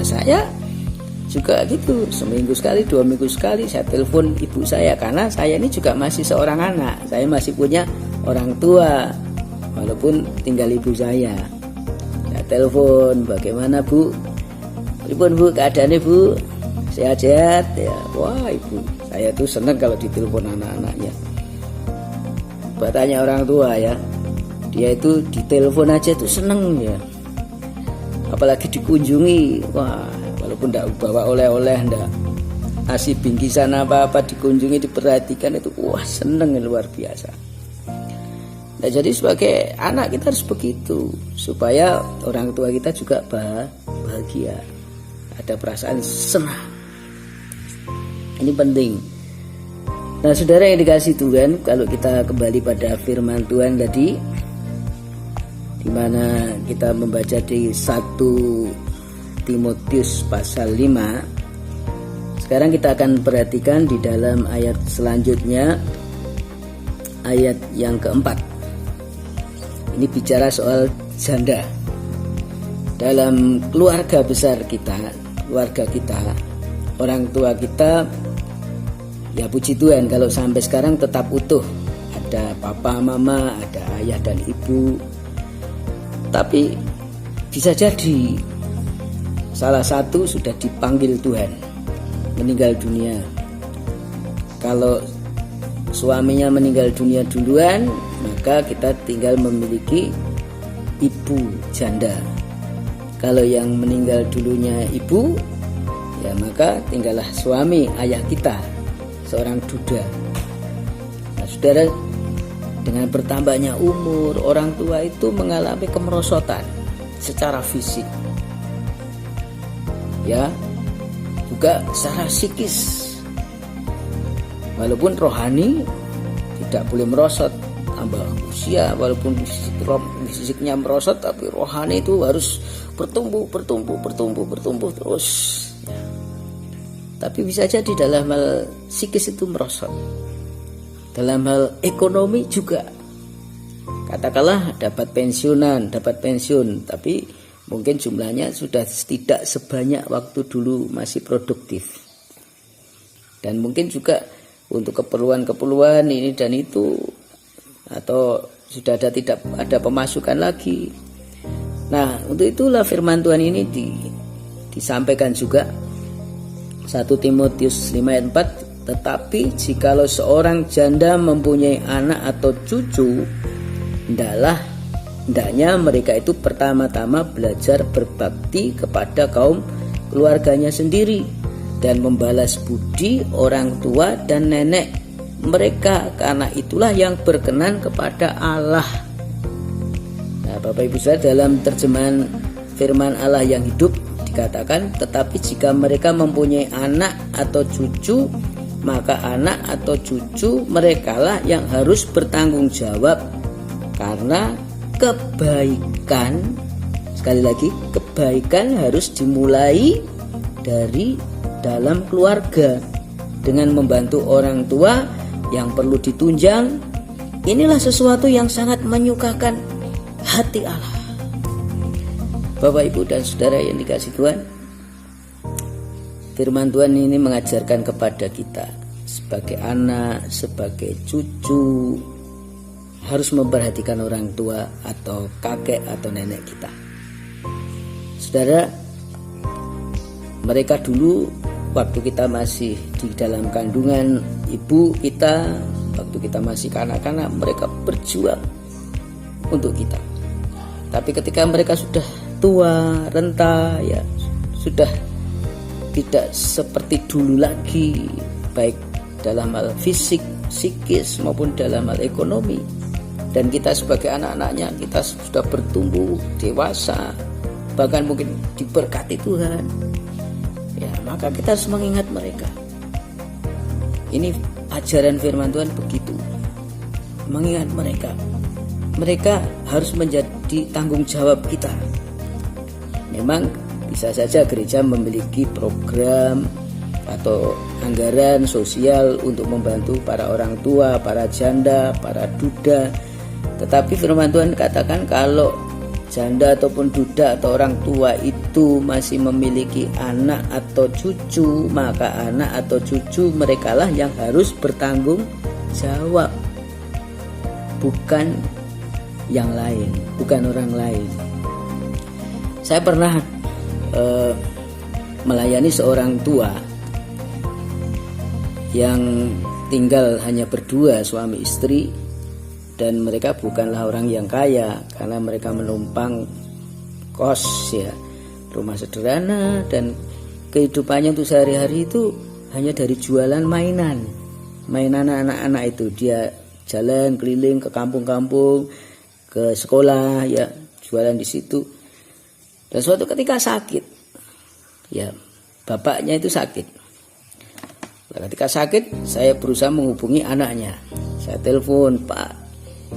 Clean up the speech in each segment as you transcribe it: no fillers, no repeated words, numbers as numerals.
saya juga gitu, seminggu sekali, 2 minggu sekali saya telepon ibu saya, karena saya ini juga masih seorang anak, saya masih punya orang tua walaupun tinggal ibu saya. Saya telepon, bagaimana bu, pripun bu keadaannya bu, sehat-sehat ya. Wah ibu saya tuh seneng kalau ditelepon anak-anaknya. Bertanya orang tua ya, dia itu ditelepon aja tuh seneng ya, apalagi dikunjungi. Wah walaupun tidak bawa oleh-oleh, tidak ngasih bingkisan apa-apa, dikunjungi, diperhatikan, itu wah seneng luar biasa. Nah jadi sebagai anak kita harus begitu, supaya orang tua kita juga bahagia, ada perasaan senang. Ini penting. Nah saudara yang dikasih Tuhan, kalau kita kembali pada firman Tuhan tadi, di mana kita membaca di 1 Timotius pasal 5. Sekarang kita akan perhatikan di dalam ayat selanjutnya, ayat yang keempat. Ini bicara soal janda. Dalam keluarga besar kita, keluarga kita, orang tua kita, ya puji Tuhan kalau sampai sekarang tetap utuh. Ada papa, mama, ada ayah dan ibu. Tapi bisa jadi salah satu sudah dipanggil Tuhan, meninggal dunia. Kalau suaminya meninggal dunia duluan, maka kita tinggal memiliki ibu janda. Kalau yang meninggal dulunya ibu, ya maka tinggallah suami, ayah kita, seorang duda. Nah saudara, dengan bertambahnya umur, orang tua itu mengalami kemerosotan secara fisik, ya, juga secara psikis. Walaupun rohani tidak boleh merosot, tambah usia, walaupun fisiknya merosot, tapi rohani itu harus bertumbuh terus. Ya. Tapi bisa jadi dalam hal psikis itu merosot. Dalam hal ekonomi juga, katakanlah dapat pensiun, tapi mungkin jumlahnya sudah tidak sebanyak waktu dulu masih produktif. Dan mungkin juga untuk keperluan ini dan itu, atau sudah tidak ada pemasukan lagi. Nah untuk itulah firman Tuhan ini disampaikan juga 1 Timotius 5 ayat 4. Tetapi jikalau seorang janda mempunyai anak atau cucu, hendaknya mereka itu pertama-tama belajar berbakti kepada kaum keluarganya sendiri dan membalas budi orang tua dan nenek mereka, karena itulah yang berkenan kepada Allah. Nah Bapak Ibu saudara, dalam terjemahan firman Allah yang hidup dikatakan, tetapi jika mereka mempunyai anak atau cucu, maka anak atau cucu merekalah yang harus bertanggung jawab, karena kebaikan, sekali lagi, kebaikan harus dimulai dari dalam keluarga dengan membantu orang tua yang perlu ditunjang. Inilah sesuatu yang sangat menyukakan hati Allah. Bapak Ibu dan saudara yang dikasih Tuhan, firman Tuhan ini mengajarkan kepada kita sebagai anak, sebagai cucu, harus memperhatikan orang tua atau kakek atau nenek kita. Saudara, mereka dulu waktu kita masih di dalam kandungan ibu kita, waktu kita masih kanak-kanak, mereka berjuang untuk kita. Tapi ketika mereka sudah tua, renta, ya sudah tidak seperti dulu lagi, baik dalam hal fisik, psikis maupun dalam hal ekonomi. Dan kita sebagai anak-anaknya, kita sudah bertumbuh dewasa, bahkan mungkin diberkati Tuhan. Ya, maka kita harus mengingat mereka. Ini ajaran firman Tuhan begitu. Mengingat mereka. Mereka harus menjadi tanggung jawab kita. Memang bisa saja gereja memiliki program atau anggaran sosial untuk membantu para orang tua, para janda, para duda. Tetapi firman Tuhan katakan kalau janda ataupun duda atau orang tua itu masih memiliki anak atau cucu, maka anak atau cucu merekalah yang harus bertanggung jawab, bukan yang lain, bukan orang lain. Saya pernah melayani seorang tua yang tinggal hanya berdua, suami istri, dan mereka bukanlah orang yang kaya karena mereka menumpang kos ya, rumah sederhana, dan kehidupannya untuk sehari-hari itu hanya dari jualan mainan anak-anak itu. Dia jalan keliling ke kampung-kampung, ke sekolah ya, jualan di situ. Dan suatu ketika sakit ya, bapaknya itu sakit. Ketika sakit, saya berusaha menghubungi anaknya. Saya telepon, "Pak,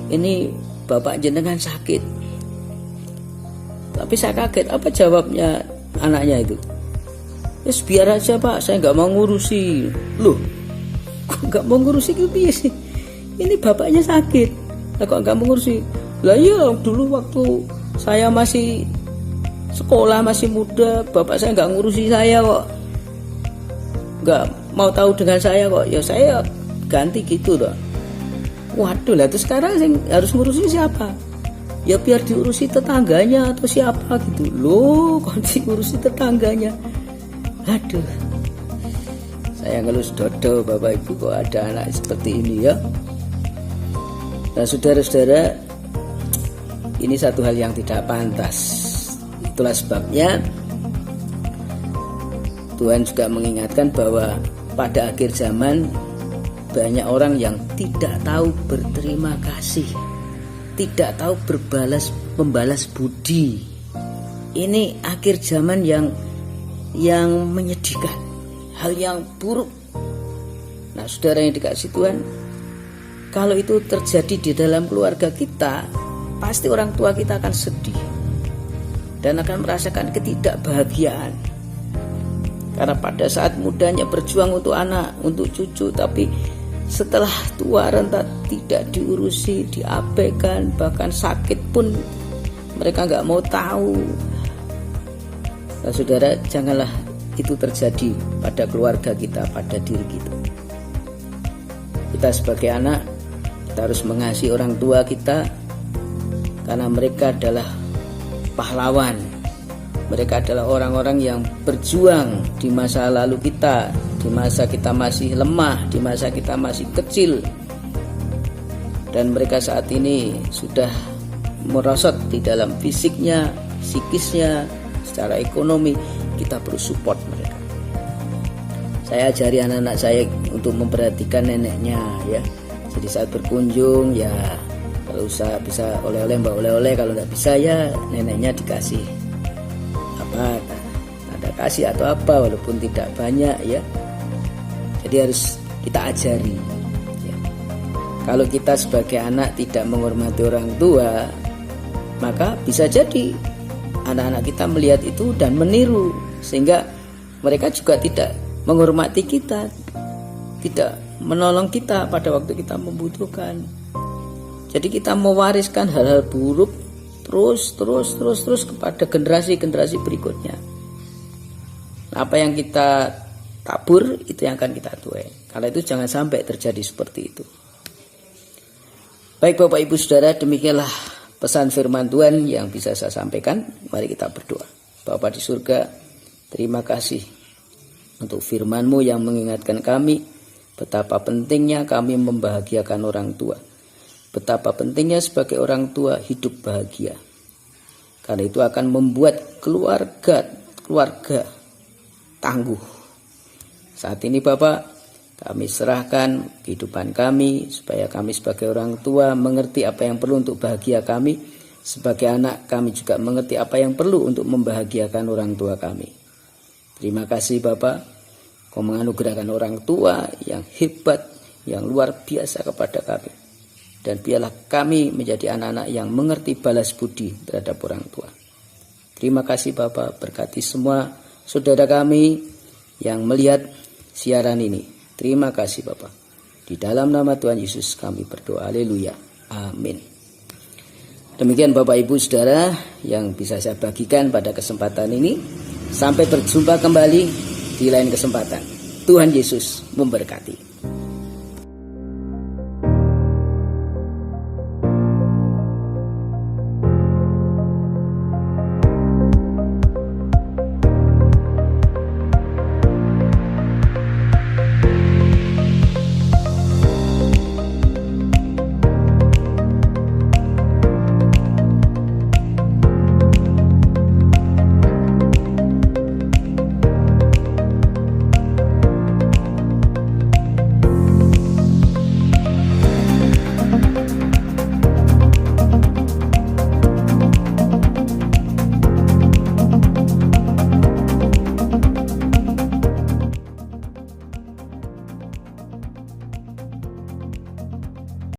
ini bapak jenengan sakit." Tapi saya kaget, apa jawabnya anaknya itu? "Yes, biar aja Pak, saya nggak mau ngurusi." Loh, kok nggak mau ngurusi gitu sih? Ini bapaknya sakit, kok nggak mau ngurusi? Lah iya, dulu waktu saya masih sekolah, masih muda, bapak saya nggak ngurusi saya kok, nggak mau tahu dengan saya kok, ya saya ganti gitu loh. Waduh, lah terus sekarang harus ngurusin siapa? Ya biar diurusi tetangganya atau siapa gitu. Loh, kok diurusi tetangganya? Aduh, saya ngelus dodo, Bapak Ibu, kok ada anak seperti ini ya. Nah saudara-saudara, ini satu hal yang tidak pantas. Itulah sebabnya Tuhan juga mengingatkan bahwa pada akhir zaman banyak orang yang tidak tahu berterima kasih, tidak tahu membalas budi. Ini akhir zaman yang menyedihkan, hal yang buruk. Nah, saudara yang dikasihi Tuhan, kalau itu terjadi di dalam keluarga kita, pasti orang tua kita akan sedih dan akan merasakan ketidakbahagiaan. Karena pada saat mudanya berjuang untuk anak, untuk cucu, tapi setelah tua renta tidak diurusi, diabaikan, bahkan sakit pun mereka nggak mau tahu. Nah, saudara, janganlah itu terjadi pada keluarga kita, pada diri kita. Kita sebagai anak, kita harus mengasihi orang tua kita karena mereka adalah pahlawan. Mereka adalah orang-orang yang berjuang di masa lalu kita, di masa kita masih lemah, di masa kita masih kecil. Dan mereka saat ini sudah merosot di dalam fisiknya, psikisnya, secara ekonomi. Kita perlu support mereka. Saya ajari anak-anak saya untuk memperhatikan neneknya ya. Jadi saat berkunjung ya, kalau bisa oleh-oleh, mbak oleh-oleh, kalau nggak bisa ya neneknya dikasih ada kasih atau apa, walaupun tidak banyak ya. Jadi harus kita ajari ya. Kalau kita sebagai anak tidak menghormati orang tua, maka bisa jadi anak-anak kita melihat itu dan meniru, sehingga mereka juga tidak menghormati kita, tidak menolong kita pada waktu kita membutuhkan. Jadi kita mewariskan hal-hal buruk terus kepada generasi berikutnya. Apa yang kita tabur itu yang akan kita tuai. Karena itu jangan sampai terjadi seperti itu. Baik Bapak Ibu Saudara, demikianlah pesan firman Tuhan yang bisa saya sampaikan. Mari kita berdoa. Bapa di surga, terima kasih untuk firman-Mu yang mengingatkan kami betapa pentingnya kami membahagiakan orang tua. Betapa pentingnya sebagai orang tua hidup bahagia. Karena itu akan membuat keluarga tangguh. Saat ini Bapak, kami serahkan kehidupan kami supaya kami sebagai orang tua mengerti apa yang perlu untuk bahagia kami. Sebagai anak kami juga mengerti apa yang perlu untuk membahagiakan orang tua kami. Terima kasih Bapak, Kau menganugerahkan orang tua yang hebat, yang luar biasa kepada kami. Dan biarlah kami menjadi anak-anak yang mengerti balas budi terhadap orang tua. Terima kasih Bapak, berkati semua saudara kami yang melihat siaran ini. Terima kasih Bapak. Di dalam nama Tuhan Yesus kami berdoa. Haleluya. Amin. Demikian Bapak Ibu Saudara yang bisa saya bagikan pada kesempatan ini. Sampai berjumpa kembali di lain kesempatan. Tuhan Yesus memberkati.